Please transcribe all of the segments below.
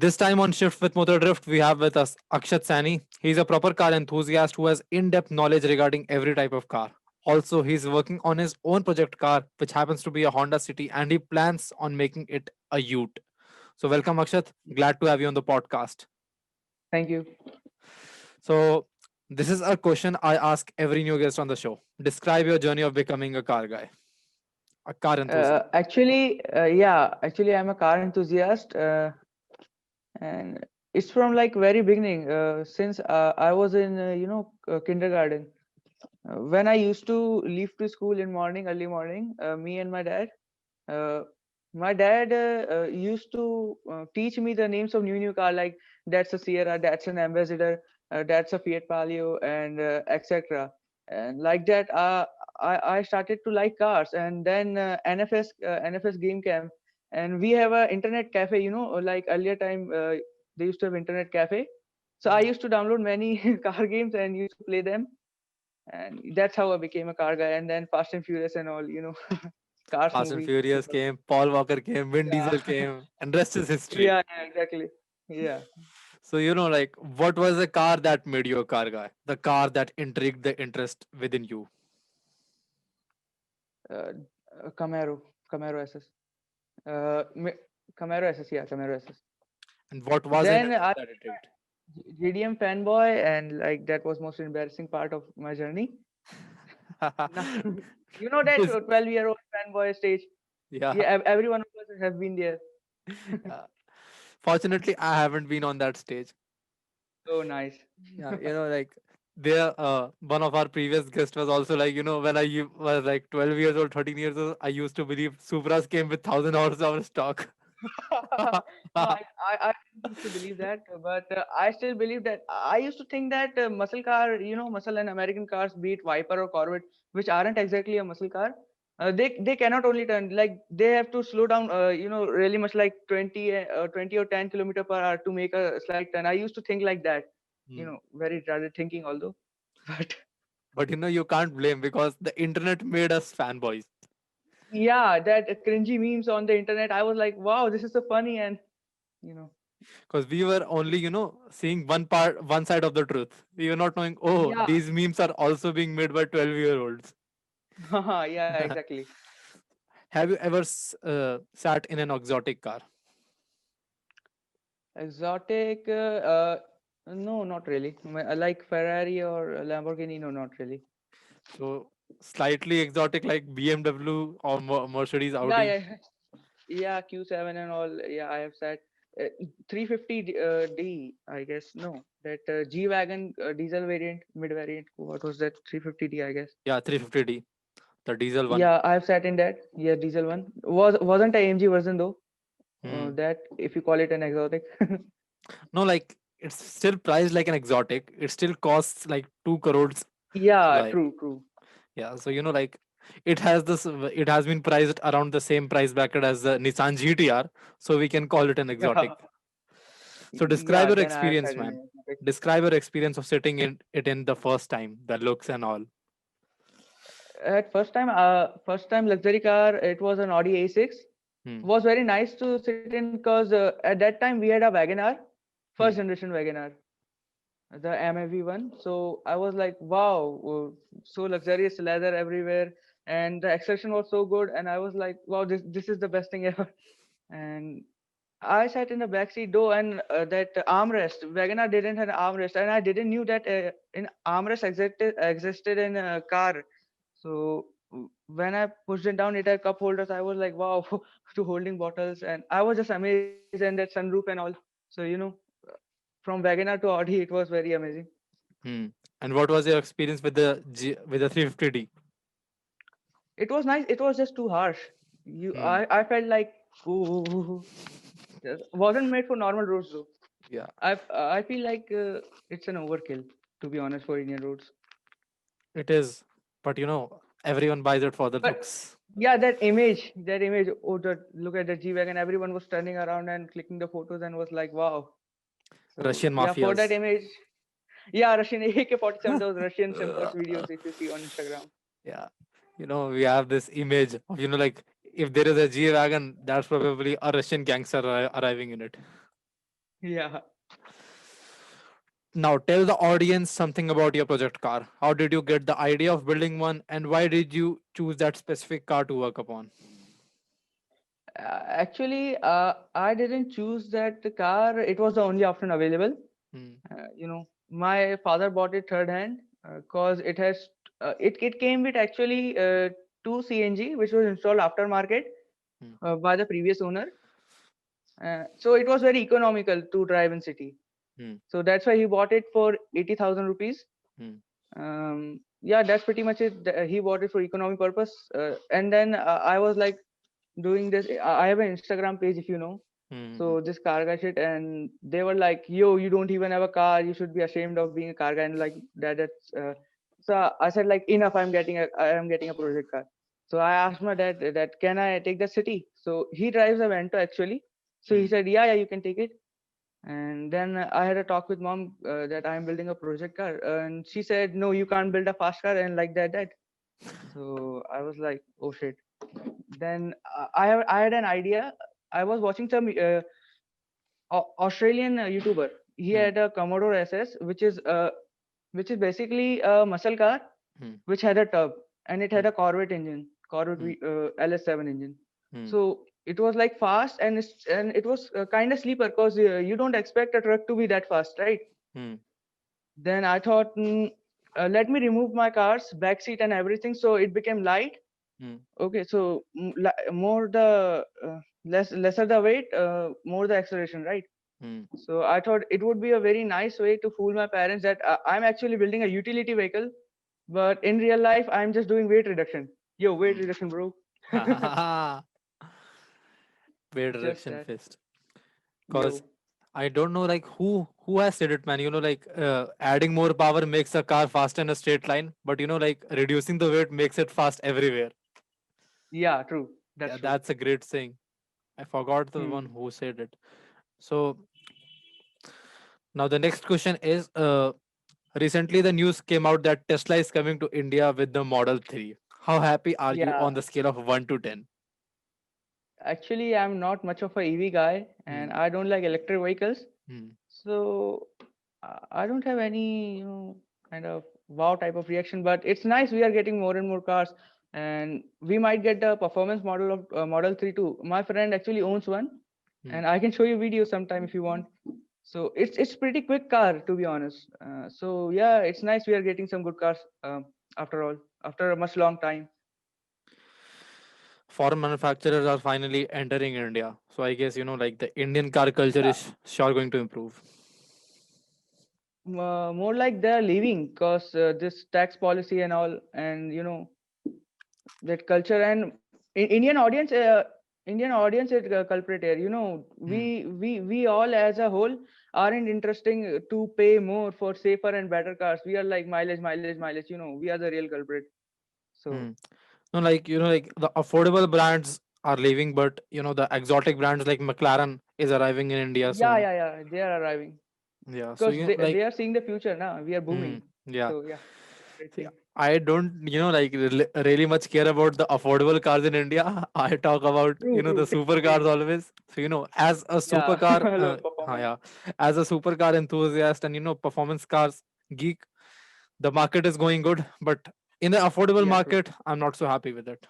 This time on Shift with Motor Drift, we have with us Akshat Sani. He's a proper car enthusiast who has in-depth knowledge regarding every type of car. Also, he's working on his own project car, which happens to be a Honda City, and he plans on making it a Ute. So, welcome, Akshat. Glad to have you on the podcast. Thank you. So, this is a question I ask every new guest on the show. Describe your journey of becoming a car guy, a car enthusiast. Actually, I'm a car enthusiast, and it's from like very beginning. Since I was in, kindergarten. When I used to leave to school in morning, early morning, me and my dad. Uh, my dad used to teach me the names of new car, like that's a Sierra, that's an Ambassador, that's a Fiat Palio, and etc. And like that, I started to like cars, and then NFS Game Camp, and we have a internet cafe. Like earlier time, they used to have internet cafe. So I used to download many car games and used to play them, and that's how I became a car guy. And then Fast and Furious and all, cars Fast and movie. Furious came, Paul Walker came, Vin Yeah, Diesel came, and rest is history. yeah, exactly. Yeah. So, like, what was the car that made you a car guy? The car that intrigued the interest within you? Uh, Camaro SS. Uh, Mi- Camaro SS, yeah, Camaro SS. And what was in Then it I that intrigued? JDM fanboy, and like that was most embarrassing part of my journey. Now, you know that This- 12-year-old fanboy stage. yeah, Yeah, every one of us have been there. yeah. Fortunately, I haven't been on that stage. So nice. Yeah, like there, one of our previous guests was also like, when was like 12 years old, 13 years old, I used to believe Supras came with 1,000 hours of stock. No, I didn't used to believe that, but I still believe that. I used to think that muscle car, muscle and American cars, be it Viper or Corvette, which aren't exactly a muscle car, they cannot only turn, like they have to slow down, really much, like 20 or 10 kilometer per hour to make a slight turn. I used to think like that, Hmm. very rather thinking although, but But you can't blame because the internet made us fanboys. yeah, that cringy memes on the internet. I was like, wow, this is so funny, and you know, Because we were only seeing one side of the truth. We were not knowing, oh, yeah, these memes are also being made by 12-year-olds. yeah, exactly. Have you ever sat in an exotic car? Exotic? No, not really. Like Ferrari or Lamborghini, no, not really. So slightly exotic like BMW or Mercedes, Yeah, Audi. yeah, yeah. Q7 and all. Yeah, I have said 350 D, I guess. No, that G wagon diesel variant, mid variant. What was that? 350D, I guess. Yeah, 350D, the diesel one. Yeah, I have sat in that. Yeah, diesel one. Wasn't a AMG version though. Hmm. That, if you call it an exotic. No, like it's still priced like an exotic. It still costs like 2 crores to Yeah, buy. true, true. Yeah, so like it has been priced around the same price bracket as the Nissan GTR, so we can call it an exotic. Yeah, So describe yeah. your Then I have experience, sat in man. it. Describe your experience of sitting in it in the first time, the looks and all. At first time luxury car, it was an Audi A6. Hmm. Was very nice to sit in because at that time we had a Wagoner, first Hmm. generation Wagoner, the MAV one. So I was like, wow, so luxurious, leather everywhere, and the acceleration was so good. And I was like, wow, this is the best thing ever. And I sat in the back seat though, and that armrest, Wagoner didn't have an armrest, and I didn't knew that in armrest existed in a car. So when I pushed it down, it had cup holders. I was like, wow, to holding bottles, and I was just amazed, and that sunroof and all. So from Wagoner to Audi, it was very amazing. Hmm. And what was your experience with the 350D? It was nice. It was just too harsh. Hmm. I felt like, ooh, just wasn't made for normal roads though. Yeah, I feel like it's an overkill, to be honest, for Indian roads. it is. But everyone buys it for the But looks. yeah, that image. Oh, look at the G wagon. Everyone was turning around and clicking the photos and was like, wow. So Russian yeah, for that mafias. image, yeah, Russian AK-47, those Russian simpers videos if you see on Instagram. Yeah, we have this image of like if there is a G wagon, that's probably a Russian gangster arriving in it. Yeah. Now tell the audience something about your project car. How did you get the idea of building one, and why did you choose that specific car to work upon? Actually, I didn't choose that car. It was the only option available. Hmm. My father bought it third hand because it came with actually two CNG, which was installed aftermarket Hmm. by the previous owner. So it was very economical to drive in city. Hmm. So that's why he bought it for 80,000 rupees. Hmm. Yeah, that's pretty much it. He bought it for economic purpose. And then I was like doing this. I have an Instagram page, if you know. Hmm. Hmm. So this car guy shit, and they were like, "Yo, you don't even have a car. You should be ashamed of being a car guy." And like that. So I said like, enough. I am getting a project car. So I asked my dad that can I take the city? So he drives a Vento actually. So he Hmm. said, yeah, you can take it. And then I had a talk with mom that I'm building a project car, and she said, no, you can't build a fast car and like that. So I was like, oh shit. Then I had an idea. I was watching some Australian YouTuber. He Hmm. had a Commodore SS, which is basically a muscle car, Hmm. which had a tub, and it had Hmm. a Corvette engine, Hmm. LS7 engine. Hmm. So it was like fast, and it was kind of sleeper because you don't expect a truck to be that fast, right? Hmm. Then I thought, let me remove my car's back seat and everything, so it became light. Hmm. Okay, so more the lesser the weight, more the acceleration, right? Hmm. So I thought it would be a very nice way to fool my parents that I'm actually building a utility vehicle, but in real life I'm just doing weight reduction. Yo, weight Hmm. reduction, bro. Weight Just reduction that. fist. Cause Yo. I don't know like who has said it, man. Like adding more power makes a car fast in a straight line, but like reducing the weight makes it fast everywhere. Yeah, true. That's Yeah, true. that's a great saying. I forgot the one Hmm. who said it. So now the next question is recently the news came out that Tesla is coming to India with the Model 3. How happy are you Yeah. on the scale of 1 to 10? Actually, I'm not much of a EV guy, and Hmm. I don't like electric vehicles. Hmm. So I don't have any, kind of wow type of reaction. But it's nice we are getting more and more cars, and we might get the performance model of Model 3 too. My friend actually owns one, Hmm. and I can show you video sometime if you want. So it's pretty quick car to be honest. So yeah, it's nice we are getting some good cars after all, after a much long time. Foreign manufacturers are finally entering India. So I guess like the Indian car culture Yeah, is sure going to improve. more like they're leaving because this tax policy and all, and that culture and Indian audience is culprit here. Hmm. We all as a whole aren't interesting to pay more for safer and better cars. We are like mileage, mileage, mileage. We are the real culprit. So Hmm. No, like the affordable brands are leaving, but the exotic brands like McLaren is arriving in India yeah, soon. yeah, yeah, they are arriving Yeah. So because they are seeing the future now. We are booming. yeah. So yeah, great See, thing. I don't, like really much care about the affordable cars in India. I talk about, True, the true. supercars Same. always. So, as a Yeah, supercar, performance. yeah, as a supercar enthusiast and, performance cars geek, the market is going good. But in the affordable Yeah, true. market, I'm not so happy with it.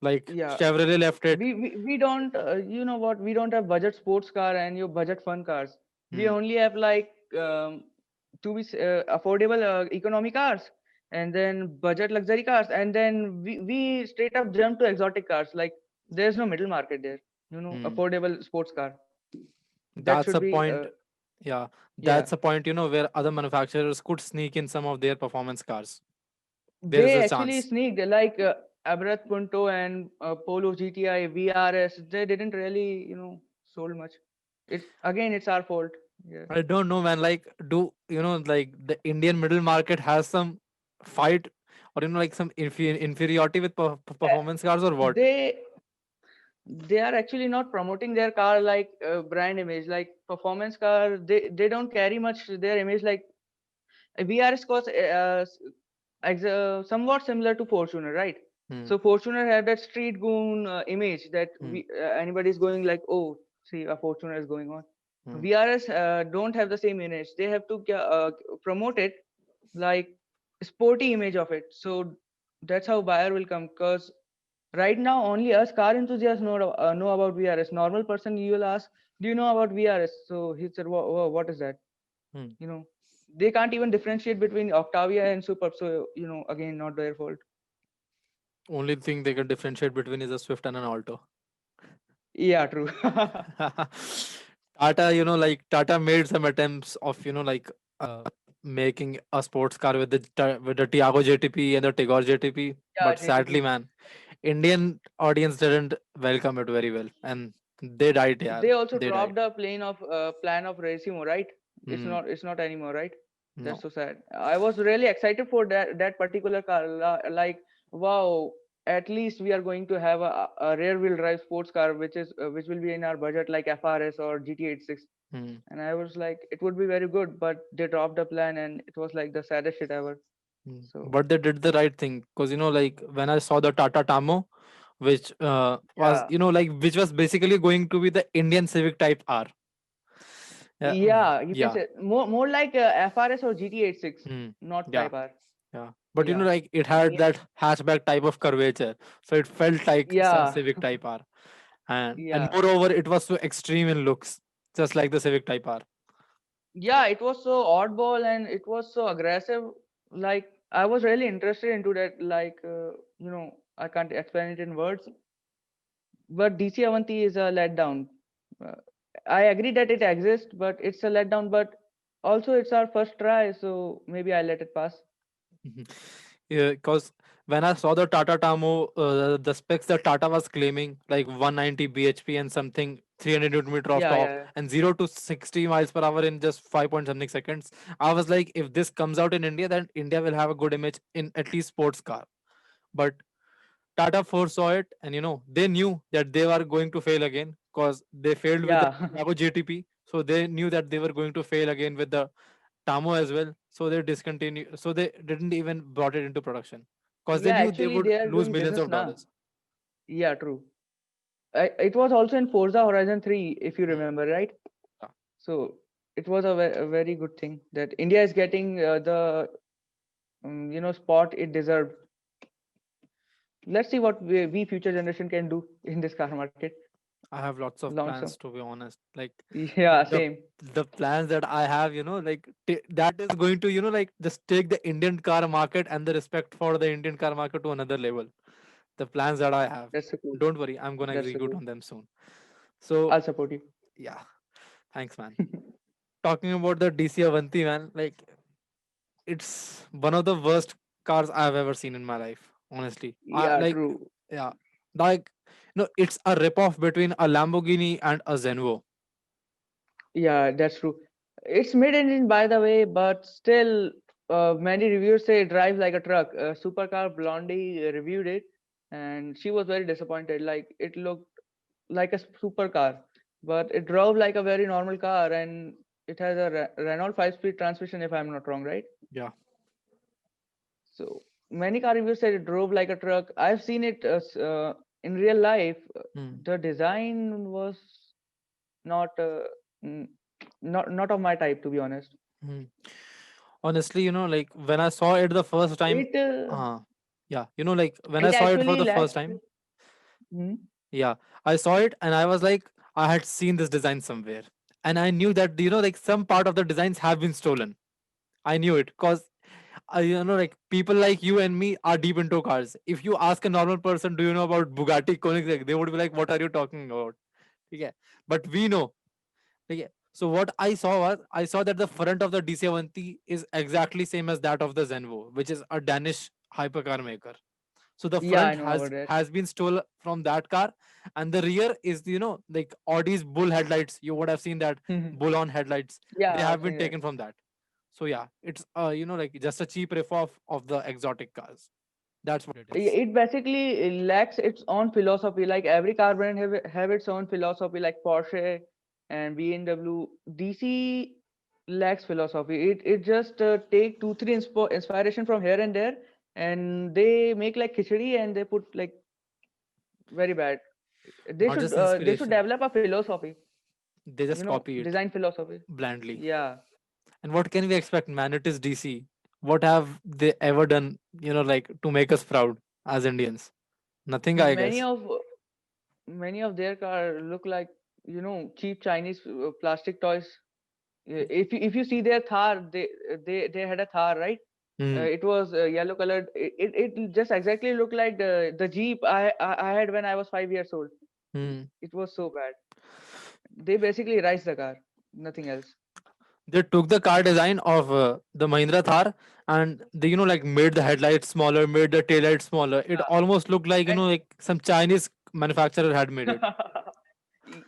Like Yeah, Chevrolet left it. we don't you know what, we don't have budget sports car and your budget fun cars. We Hmm. only have like affordable economy cars, and then budget luxury cars, and then we straight up jump to exotic cars. Like there's no middle market there. Hmm. Affordable sports car, that That's should a be point. Yeah, yeah. that's a point, where other manufacturers could sneak in some of their performance cars. There is They a actually chance. sneaked like Abarth Punto and Polo GTI VRS. They didn't really sold much. It's our fault. Yeah. I don't know, man. Like, do like the Indian middle market has some fight or like some inferiority with Uh, performance cars or what? they they are actually not promoting their car like brand image, like performance car. They don't carry much their image like VRS cost somewhat similar to Fortuner, right? Hmm. So Fortuner had that street goon image that Hmm. we anybody is going like, oh, see, a Fortuner is going on. Hmm. VRS don't have the same image. They have to promote it like sporty image of it. So that's how buyer will come. Because right now only us car enthusiasts know about VRS. Normal person you will ask, do you know about VRS? So he said, what is that? Hmm. You know, they can't even differentiate between Octavia and Superb. So again, not their fault. Only thing they can differentiate between is a Swift and an Alto. Yeah, true. Tata, like Tata made some attempts of, making a sports car with the Tiago JTP and the Tigor JTP, Yeah, but sadly, JTP. man, Indian audience didn't welcome it very well, and they died. Yeah, They also they died. dropped a plan of Racimo, right? Hmm. It's not anymore, right? That's No. so sad. I was really excited for that particular car. Like, wow, at least we are going to have a rear wheel drive sports car, which will be in our budget, like FRS or GT86. Hmm. And I was like, it would be very good, but they dropped the plan, and it was like the saddest shit ever. So But they did the right thing because like when I saw the Tata Tamo, which was yeah, which was basically going to be the Indian Civic Type R. Yeah, yeah, you can yeah. say more like FRS or GT86, Hmm. not Yeah, Type R. yeah. But Yeah, like it and had that hatchback type of curvature, so it felt like yeah, Civic Type R, and yeah. moreover, it was so extreme in looks, just like the Civic Type R. Yeah, it was so oddball and it was so aggressive. Like I was really interested into that. Like I can't explain it in words, but DC Avanti is a letdown. Uh, I agree that it exists, but it's a letdown. But also, it's our first try, so maybe I let it pass. Mhm. Yeah, because when I saw the Tata Tamo, the specs that Tata was claiming, like 190 bhp and something 300 newton meter of Yeah, torque yeah, and 0 to 60 miles per hour in just 5 point something seconds, I was like, if this comes out in India, then India will have a good image in at least sports car. But Tata foresaw it, and they knew that they were going to fail again because they failed with the yeah, Tiago JTP. So they knew that they were going to fail again with the Tamo as well. So they discontinued. So they didn't even brought it into production because they yeah. knew they Actually, would they are lose doing millions business of now. dollars. Yeah, true. It was also in Forza Horizon 3, if you remember, right? Yeah, So it was a very good thing that India is getting the spot it deserved. Let's see what we future generation can do in this car market I have lots of long term. plans, to be honest. Like Yeah, the same. the plans that I have, like that is going to, like just take the Indian car market and the respect for the Indian car market to another level. The plans that I have. That's so cool. Don't worry, I'm gonna That's so execute cool. on them soon. So I'll support you. yeah, thanks, man. Talking about the DC Avanti, man, like it's one of the worst cars I've ever seen in my life. Honestly, I Yeah, like, true. yeah, like it's a rip-off between a Lamborghini and a Zenvo. Yeah, that's true. It's mid-engine, by the way, but still, many reviewers say it drives like a truck. Supercar Blondie reviewed it, and she was very disappointed. Like it looked like a supercar, but it drove like a very normal car, and it has a Renault 5-speed transmission, if I'm not wrong, right? Yeah. So many car reviewers said it drove like a truck. I've seen it in real life. Hmm. The design was not mm, not of my type, to be honest. Hmm. Honestly, like when I saw it the first time, It uh, yeah, like when I it saw it for actually the first lacks. time, Mhm. yeah, I saw it and I was like, I had seen this design somewhere, and I knew that like some part of the designs have been stolen. I knew it because like people like you and me are deep into cars. If you ask a normal person, do you know about Bugatti Koenigsegg? They would be like, what are you talking about? Yeah, but we know. Okay. So what I saw was I saw that the front of the DC-Avanti is exactly same as that of the Zenvo, which is a Danish hypercar maker. So the Yeah, I front know about has been stolen from that car, and the rear is like Audi's bull headlights. You would have seen that that. bull on headlights. They Yeah, I've have been seen that. taken from that. So yeah, it's like just a cheap riff off of the exotic cars. That's what it is. It basically lacks its own philosophy. Like every car brand have its own philosophy, like Porsche and BMW. DC lacks philosophy. It just take two three inspiration from here and there, and they make like khichdi and they put like very bad. Not just They should inspiration. develop a philosophy. They just copy it design philosophy. blindly. Yeah. And what can we expect, man? It is DC. What have they ever done, like to make us proud as Indians? Nothing, I Many guess. of many of their car look like cheap Chinese plastic toys. If you see their Thar, they had a Thar, right? Hmm. It was yellow colored. It just exactly looked like the Jeep I had when I was 5 years old. Hmm. It was so bad. They basically raced the car, nothing else. They took the car design of the Mahindra Thar and they, like made the headlights smaller, made the taillights smaller. It Yeah, almost looked like, and like some Chinese manufacturer had made it. Y-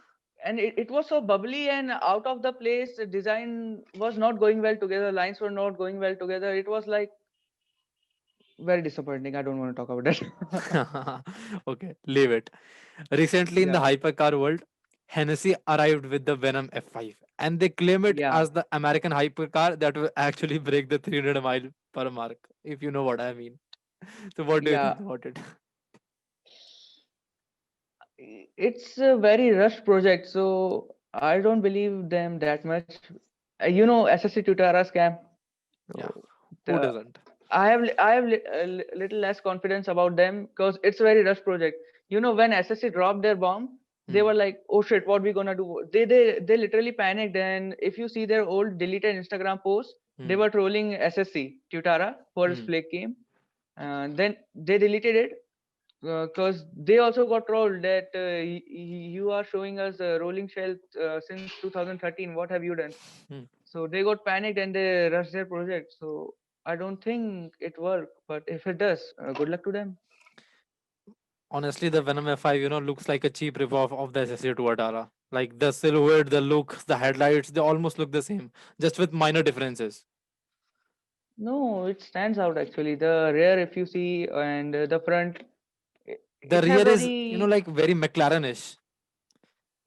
and it was so bubbly and out of the place. The design was not going well together. Lines were not going well together. It was like very disappointing. I don't want to talk about that. Okay, leave it. Recently in the Yeah, hypercar world, Hennessy arrived with the Venom F5 and they claim it yeah. as the American hypercar that will actually break the 300 mile per mark, if you know what I mean. So, what do you Yeah, think about it? it's a very rushed project, so I don't believe them that much. SSC Tutara scam. Yeah, So who the doesn't? little less confidence about them because it's a very rush project. When SSC dropped their bomb, they Hmm. were like, "Oh shit, what we gonna do?" They literally panicked. And if you see their old deleted Instagram posts, they Hmm. were trolling SSC Tutara for his Hmm. flake game. Then they deleted it because they also got trolled that you are showing us rolling shell since 2013. What have you done? Hmm. So they got panicked and they rushed their project. So I don't think it worked. But if it does, good luck to them. Honestly, the Venom F5, looks like a cheap ripoff of the SSC Tuatara. Like the silhouette, the look, the headlights, they almost look the same, just with minor differences. No, it stands out actually. The rear, if you see, and the front, The it have rear is, very, like very McLaren-ish.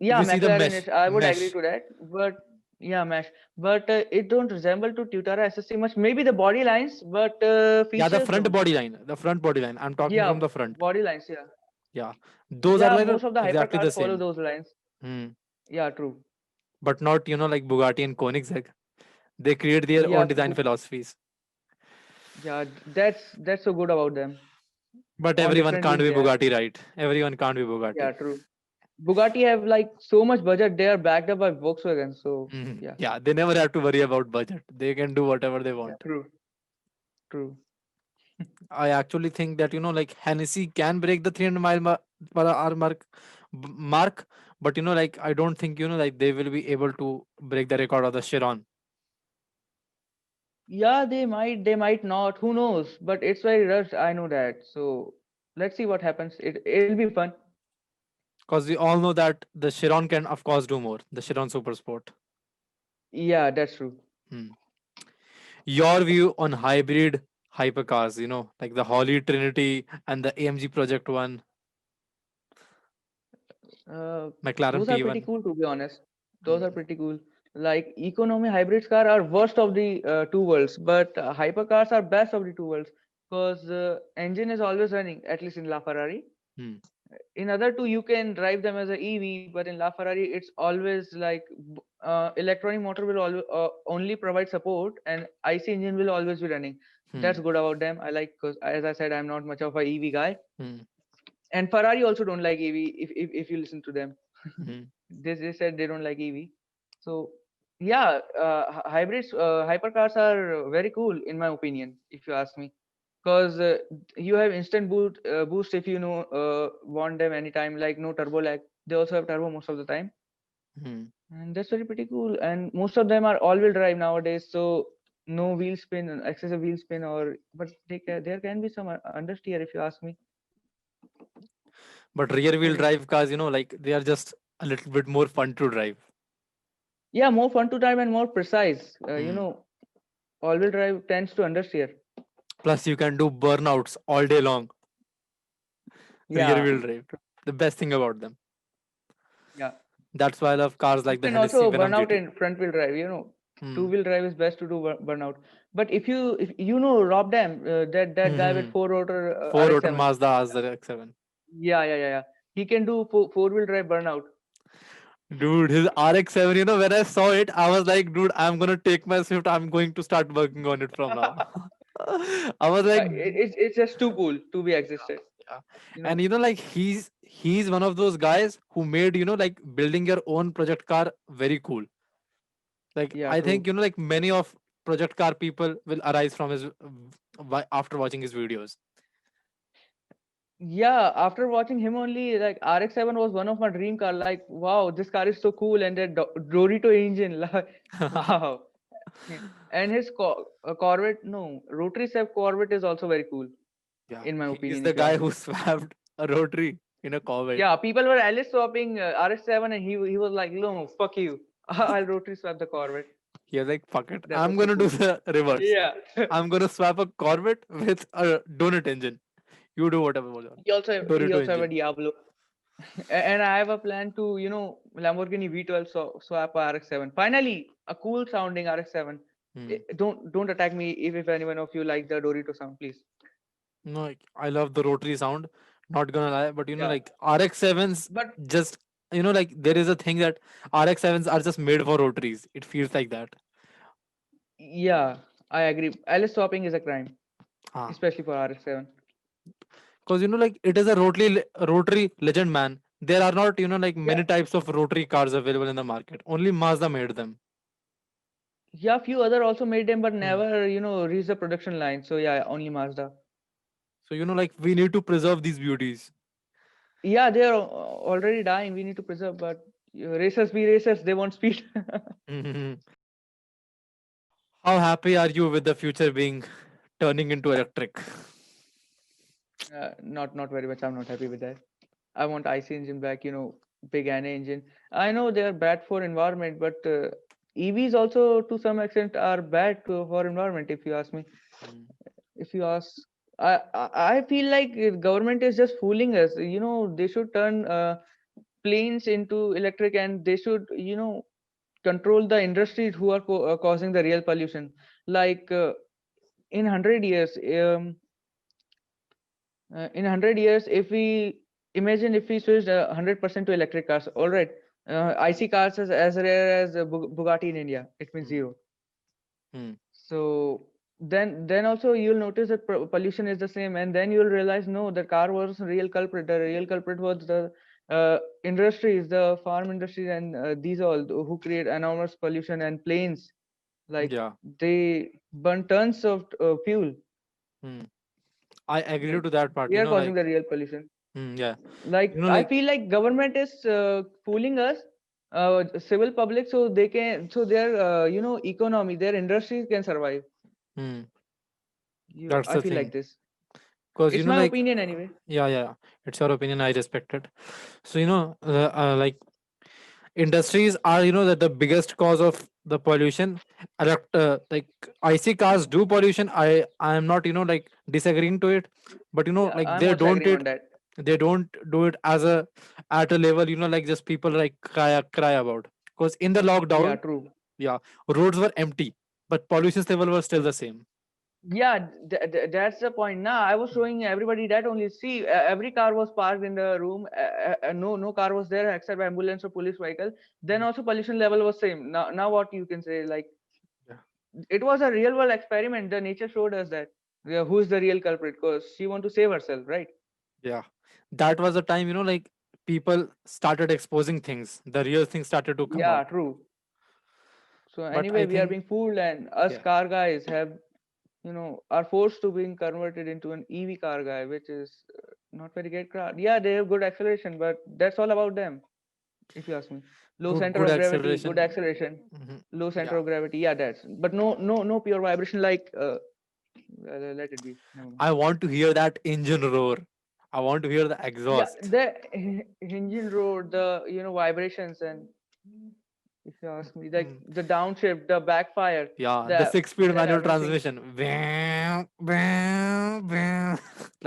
If yeah, you see the McLaren mesh, is. I would agree mesh. to that. But yeah, mesh. But it don't resemble to Tutara SSC much. Maybe the body lines, but Yeah, the features front don't. body line. The front body line. I'm talking Yeah, from the front. body lines. Yeah, Yeah. Those are yeah. like Most of the exactly the hypercars follow same. those lines. Hmm. Yeah, true. But not, like Bugatti and Koenigsegg. They create their Yeah, own design philosophies. yeah. That's so good about them. But On everyone different can't wheels be they have. Bugatti, right? Everyone can't be Yeah, Bugatti. true. Bugatti have like so much budget. They are backed up by Volkswagen. So Mhm. yeah, Yeah, they never have to worry about budget. They can do whatever they yeah, want. true, true. I actually think that like Hennessy can break the 300 mile per hour mark, but like I don't think like they will be able to break the record of the Chiron Yeah, they might not. Who knows? But it's very rushed. I know that. So let's see what happens. It'll be fun. because we all know that the Chiron can of course do more. The Chiron Super Sport. Yeah, that's true. Hmm. Your view on hybrid hypercars? Like the Holly Trinity and the AMG Project One, Uh, McLaren those are pretty P1. cool to be honest. Those are Hmm. pretty cool. Like economy hybrids car are worst of the two worlds, but hypercars are best of the two worlds because engine is always running, at least in LaFerrari. Hmm. In other two you can drive them as a EV, but in LaFerrari it's always like electronic motor will only provide support and IC engine will always be running. Hmm. That's good about them. I like because as I said I'm not much of a EV guy, Hmm. and Ferrari also don't like EV. If you listen to them, Hmm. they said they don't like EV. So yeah, hybrids hypercars are very cool in my opinion if you ask me, because you have instant boost if you know want them anytime, like no turbo lag. They also have turbo most of the time, Hmm. and that's very pretty cool. And most of them are all-wheel drive nowadays, so no wheel spin, excessive wheel spin, or but there can be some understeer if you ask me. But rear wheel So drive cars, like they are just a little bit more fun to drive. yeah, more fun to drive and more precise. Hmm. All-wheel drive tends to understeer. Plus, you can do burnouts all day long. Rear Yeah, wheel drive. The best thing about them. yeah. That's why I love cars You like the can Hennessy also burn Venom out GT. in front wheel drive. Hmm. Two-wheel drive is best to do burnout. But if you know Rob Dam, that guy with Hmm. four rotor Four rotor RX-7. Mazda as the X7. Yeah. He can do four-wheel drive burnout. Dude, his RX-7, when I saw it, I was like, dude, I'm gonna take my Swift. I'm going to start working on it from now. I was like, It's just too cool to be existed. yeah. You And know. like he's one of those guys who made, like building your own project car very cool. Like Yeah, I true. think, like many of project car people will arise from his after watching his videos. Yeah, after watching him only, like RX-7 was one of my dream car. Like, wow, this car is so cool, and the Dorito engine, like, wow. And his Corvette, no, rotary step Corvette is also very cool, Yeah, in my he is opinion, the if you guy ask who me. swapped a rotary in a Corvette. Yeah, people were Alice swapping RX-7, and he was like, no, fuck you, I'll rotary swap the Corvette. He was like, fuck it, That I'm was so gonna do cool. the reverse. Yeah. I'm gonna swap a Corvette with a donut engine. You do whatever you want. He Dorito also have a engine. Diablo. And I have a plan to, Lamborghini V12 swap RX-7. Finally, a cool sounding RX-7. Hmm. Don't attack me if anyone of you like the Dorito sound, please. No, like, I love the rotary sound. Not gonna lie, but Yeah, like RX-7s but just like there is a thing that RX-7s are just made for rotaries. It feels like that. yeah, I agree. Alice swapping is a crime, Ah, especially for RX-7. because like it is a rotary legend, man. There are not like Yeah, many types of rotary cars available in the market. Only Mazda made them. yeah, few other also made them, but Hmm. never, reached the production line. So yeah, only Mazda. So like we need to preserve these beauties. Yeah, they are already dying. We need to preserve, but racers be racers. They want speed. Mhm. How happy are you with the future being turning into electric? Not very much. I'm not happy with that. I want IC engine back, big NA engine. I know they are bad for environment, but EVs also to some extent are bad for environment. If you ask me, Mm. if you ask, I feel like government is just fooling us. They should turn planes into electric, and they should, control the industries who are causing the real pollution. Like in 100 years, if we imagine if we switched 100% to electric cars, all right, IC cars is as rare as Bugatti in India. It means Mm. zero. Mm. So then also you'll notice that pollution is the same, and then you'll realize no, the car was real culprit. The real culprit was the industries, the farm industries, and these all who create enormous pollution, and planes, like Yeah. they burn tons of fuel. Mm. I agree Like to that part. they are causing Like, the real pollution. yeah. Like I Like, feel like government is fooling us, civil public, so they can, so their economy, their industries can survive. mm, You, that's I the feel like thing. this. Because, It's my like, opinion anyway. yeah, it's your opinion. I respect it. So, like, industries are, the biggest cause of the pollution. Like, IC cars do pollution. I am not, like, disagreeing to it. But, Yeah, like, I'm also agreeing on that. they don't do it as a at a level, like just people like cry about. Because in the Yeah, lockdown, true. yeah, roads were empty, but pollution level was still the same. Yeah, that's the point. Now I was showing everybody that only. See, every car was parked in the room. No car was there except ambulance or police vehicle. Then Mm. also pollution level was same. Now what you can say, like Yeah. it was a real world experiment. The nature showed us that, yeah, who's the real culprit, because she want to save herself, right? Yeah. That was the time, like people started exposing things. The real things started to come Yeah, out. true. So But anyway, I we are think, being fooled, and us yeah. car guys have, are forced to being converted into an EV car guy, which is not very great car. Yeah, they have good acceleration, but that's all about them, if you ask me. Low Dude, center good of gravity, good acceleration. acceleration, Mhm. low center Yeah. of gravity. Yeah, that's, but no pure vibration, like let it be. Never mind. I want to hear that engine roar. I want to hear the Yeah, exhaust. the engine roar, the vibrations, and if you ask me, like Mm. the downshift, the backfire, Yeah, the the 6-speed manual everything. transmission. Bam, bam, bam.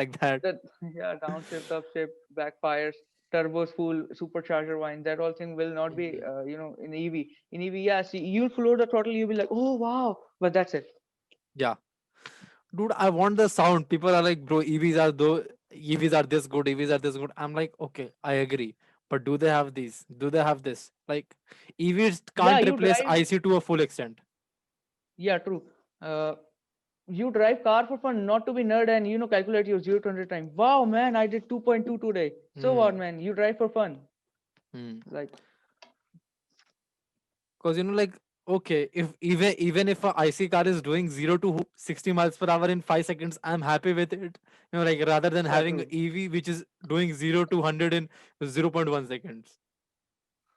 Like that. That yeah, downshift, upshift, backfires, turbos, full supercharger wine. That all thing will not be Mhm. in EV. In EV, yeah, see, you'll floor the throttle, you'll be like, oh wow, but that's it. Yeah. Dude, I want the sound. People are like, bro, EVs are this good, EVs are this good. I'm like, okay, I agree. But do they have these? Do they have this? Like EVs Yeah, can't you replace drive. IC to a full extent. Yeah, true. Uh, you drive car for fun, not to be nerd and calculate your 0 to 100 time. Wow, man, I did 2.2 today. So what, Hmm. man? You drive for fun, Hmm. like. Because like okay, if even if a IC car is doing 0 to 60 miles per hour in 5 seconds, I'm happy with it. Like rather than Yeah, having true. a EV which is doing 0 to 100 in 0.1 seconds.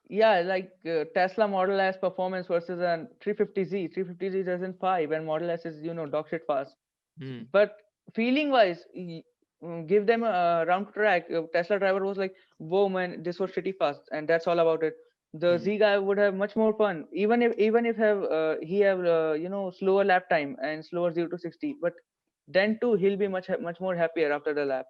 Yeah, like Tesla Model S performance versus an 350Z. 350Z does in 5, and Model S is dog shit fast. Hmm. But feeling wise, give them a round track. Tesla driver was like, "Whoa, man, this was shitty fast," and that's all about it. The Hmm. Z guy would have much more fun, even if have he have slower lap time and slower 0 to 60. But then too, he'll be much more happier after the lap.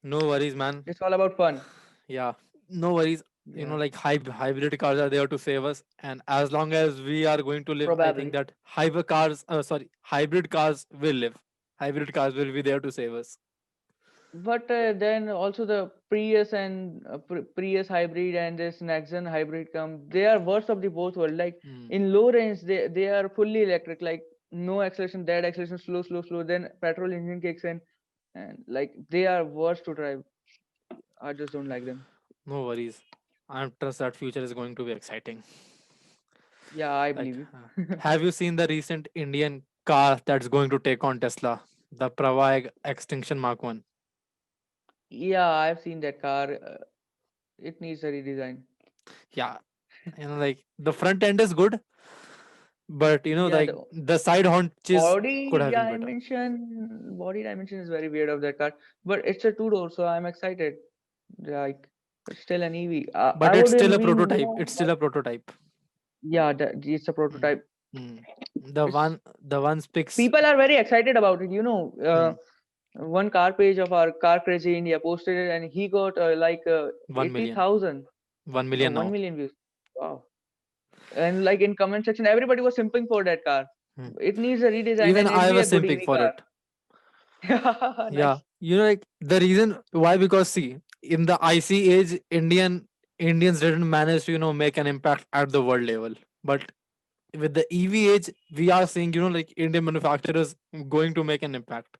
No worries, man. It's all about fun. Yeah, no worries. Yeah, Like hybrid cars are there to save us, and as long as we are going to live, I think probably. that hybrid cars will live. Hybrid cars will be there to save us. But then also the Prius and Prius hybrid and this Nexon hybrid come. They are worst of the both world. Like Hmm. in low range, they are fully electric. Like no acceleration, dead acceleration, slow, slow, slow. Then petrol engine kicks in, and like they are worst to drive. I just don't like them. No worries. I trust that future is going to be exciting. Yeah, I Like, believe you. have you seen the recent Indian car that's going to take on Tesla, the Pravag Extinction Mark One? Yeah, I've seen that car. It needs a redesign. Yeah, like the front end is good, but Yeah, like the the side haunches could body have been better. dimension is very weird of that car. But it's a two-door, so I'm excited. Like it's still an EV. I But it's still wouldn't a be prototype. It's still a prototype. yeah, it's a Mm. prototype. Mm. The It's one speaks. people are very excited about it. Mm. One car page of our Car Crazy India posted it, and he got like 1 million. 80,000, 1 million now. 1 million views. Wow! And like in comment section, everybody was simping for that car. Mm. It needs a redesign, Even and it'll I be a was good simping EV for car. it. Yeah, Nice. like the reason why, because see, in the IC age, Indians didn't manage to make an impact at the world level. But with the EV age, we are seeing like Indian manufacturers going to make an impact.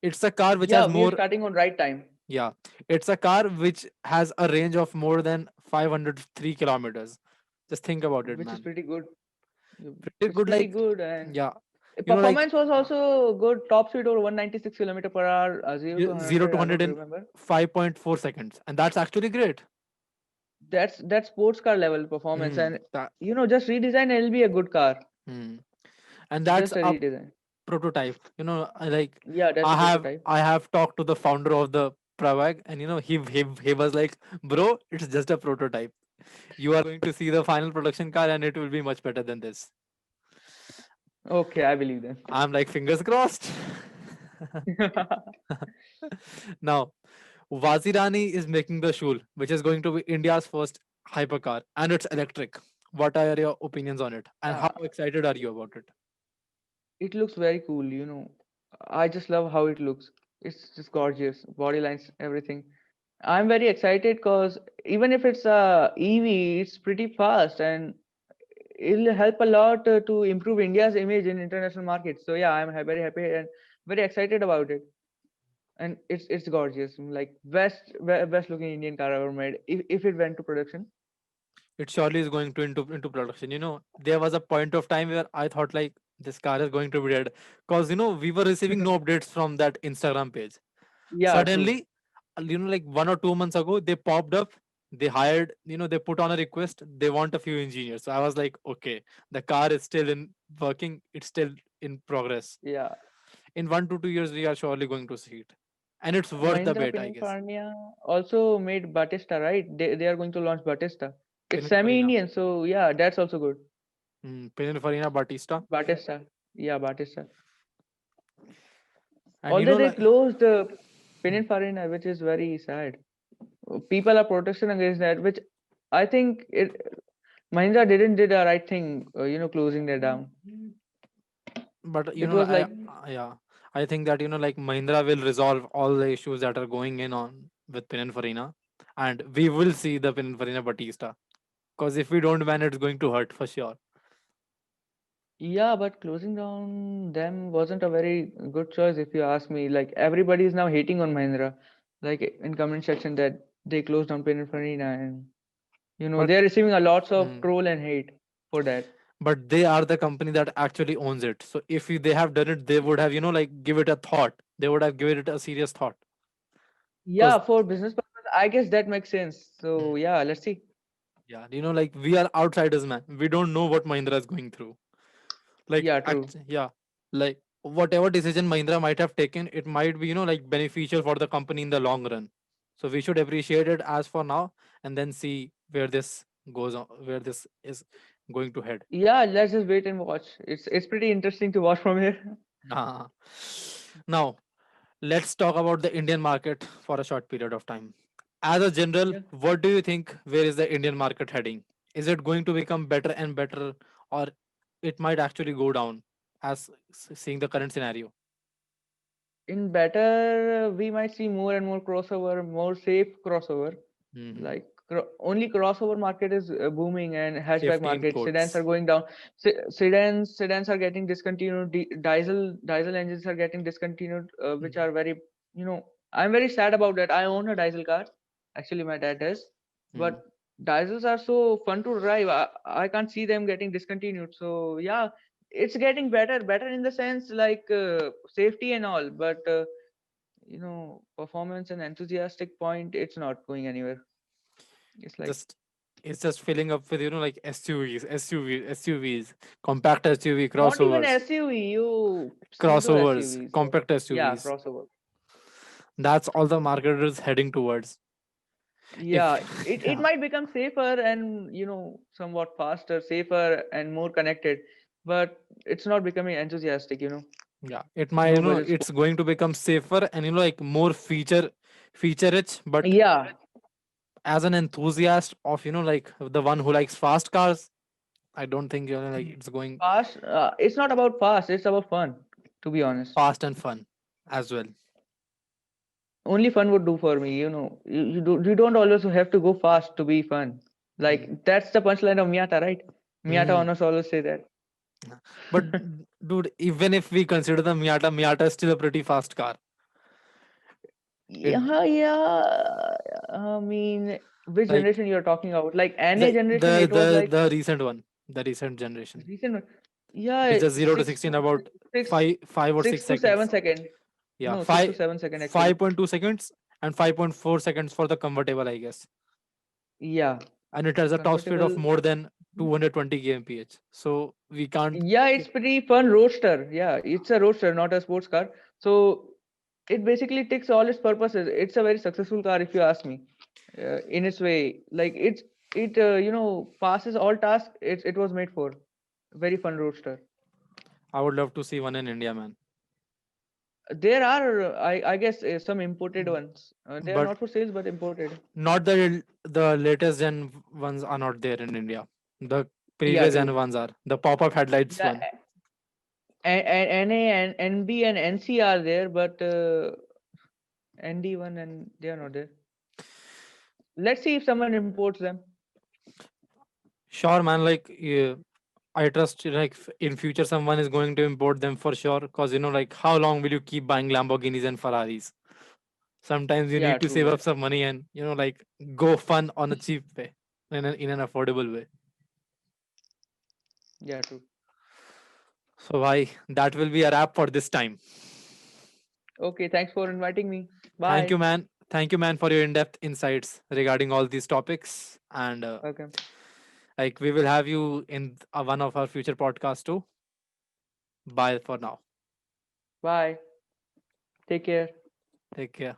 It's a car which Yeah, has we are more. starting on right time, Yeah, it's a car which has a range of more than 503 kilometers. Just think about it, which is man. pretty good. Pretty It's good, pretty like, good, and yeah, like performance was also good. Top speed over 196 kilometer per hour, 0 to 0 to 100. I 100 don't in remember. 5.4 seconds, and that's actually great. That's sports car level performance, Hmm. and That, just redesign. It'll be a good car. hmm. And that's Just a a redesign. prototype. Like Yeah, that's I a have prototype. I have talked to the founder of the Pravag, and he was like, bro, it's just a prototype. You are going to see the final production car, and it will be much better than this. Okay, I believe them. I'm like, fingers crossed. Now, Wazirani is making the Shul, which is going to be India's first hypercar, and it's electric. What are your opinions on it, and how uh, excited are you about it? it looks very cool. I just love how it looks. It's just gorgeous. Body lines, everything. I'm very excited because even if it's a EV, it's pretty fast and it'll help a lot to improve India's image in international markets. So yeah, I'm very happy and very excited about it. And it's gorgeous, like best looking Indian car ever made. If it went to production, It surely is going to into production. There was a point of time where I thought like this car is going to be dead, because we were receiving no updates from that Instagram page. yeah, true. Suddenly, like 1 or 2 months ago, they popped up. They hired, they put on a request. They want a few engineers. So I was like, okay, the car is still in working. It's still in progress. Yeah, In 1 to 2 years, we are surely going to see it, and it's worth the Mahindra wait, I guess. Pininfarina also made Batista, right? They are going to launch Batista. It's Pininfarina, semi-Indian, so yeah, that's also good. Pininfarina Batista, Batista, yeah, Batista. and Although they like, closed hmm, Pininfarina, which is very sad. People are protesting against that, which I think Mahindra didn't did the right thing, closing that down. but It was like, yeah, I think that like Mahindra will resolve all the issues that are going in on with Pininfarina. and we will see the Pininfarina Batista. Because if we don't ban, it's going to hurt for sure. Yeah, but closing down them wasn't a very good choice if you ask me. Like everybody is now hating on Mahindra, like in comment section that they closed down Pininfarina, and But they're receiving a lots of mm, troll and hate for that. but they are the company that actually owns it. So if they have done it, they would have like give it a thought. They would have given it a serious thought. Yeah, Because for business purpose, I guess that makes sense. So yeah, let's see. yeah, like we are outsiders, man. We don't know what Mahindra is going through. Like Yeah, true. yeah, like whatever decision Mahindra might have taken, it might be like beneficial for the company in the long run. So we should appreciate it as for now, and then see where this goes on, where this is going to head. Yeah, let's just wait and watch. It's pretty interesting to watch from here. Ah. Now let's talk about the Indian market for a short period of time. As a general, Yeah. what do you think? Where is the Indian market heading? Is it going to become better and better, or it might actually go down as seeing the current scenario? In better, we might see more and more crossover, more safe crossover. Hmm. Like only crossover market is booming, and hatchback Safety in market, sedans are quotes. going down. Sedans are getting discontinued. Diesel engines are getting discontinued, which Mhm. are very, I'm very sad about that. I own a diesel car. Actually, my dad does, Hmm. but diesels are so fun to drive. I can't see them getting discontinued. So yeah, it's getting better in the sense like safety and all, but performance and enthusiastic point, it's not going anywhere. It's like Just it's just filling up with like SUVs, compact SUV, not even crossovers, SUV, you pseudo crossovers, SUVs. compact Yeah, SUVs. crossover. That's all the market is heading towards. If Yeah, it yeah, might become safer and somewhat faster, safer and more connected, but it's not becoming enthusiastic. yeah, it might No budget sport. it's going to become safer and like more feature rich. But Yeah, as an enthusiast of like the one who likes fast cars, I don't think like it's going fast. It's not about fast. It's about fun. To be honest, fast and fun as well. only fun would do for me. You don't always have to go fast to be fun. Like that's the punchline of Miata, right? Miata Mm-hmm. owners always say that. But dude, even if we consider the Miata is still a pretty fast car. It Yeah, yeah. I mean, which like generation you're talking about? Like NA generation, it was like the recent one, the recent generation. recent one. Yeah, It's just 0 to six 16 to about six, 5 or 6 six to seven seconds. second. Yeah, No, 6 to 7 second actually. 5.2 seconds and 5.4 seconds for the convertible, I guess. Yeah, And it has a top speed of convertible. more than 220 kmph. So we can't. Yeah, it's pretty fun roadster. Yeah, it's a roadster, not a sports car. So it basically ticks all its purposes. It's a very successful car, if you ask me. In its way, like it passes all tasks it was made for. Very fun roadster. I would love to see one in India, man. There are, I guess, some imported ones. They are But not for sales, but imported. not the latest gen ones are not there in India. The Yeah, previous gen true. ones are the pop-up headlights Yeah, one. and NA and NB and NC are there, but ND1 and they are not there. Let's see if someone imports them. Sure, man. Like I trust like in future someone is going to import them for sure. Cause like how long will you keep buying Lamborghinis and Ferraris? Sometimes you Yeah, need to save true. up some money and like go fun on a cheap way, in an affordable way. Yeah, true. So why that will be a wrap for this time. Okay, thanks for inviting me. Thank you, Bye. man. Thank you, man, for your in-depth insights regarding all these topics. And Okay. like we will have you in one of our future podcasts too. Bye for now. Bye. Take care. Take care.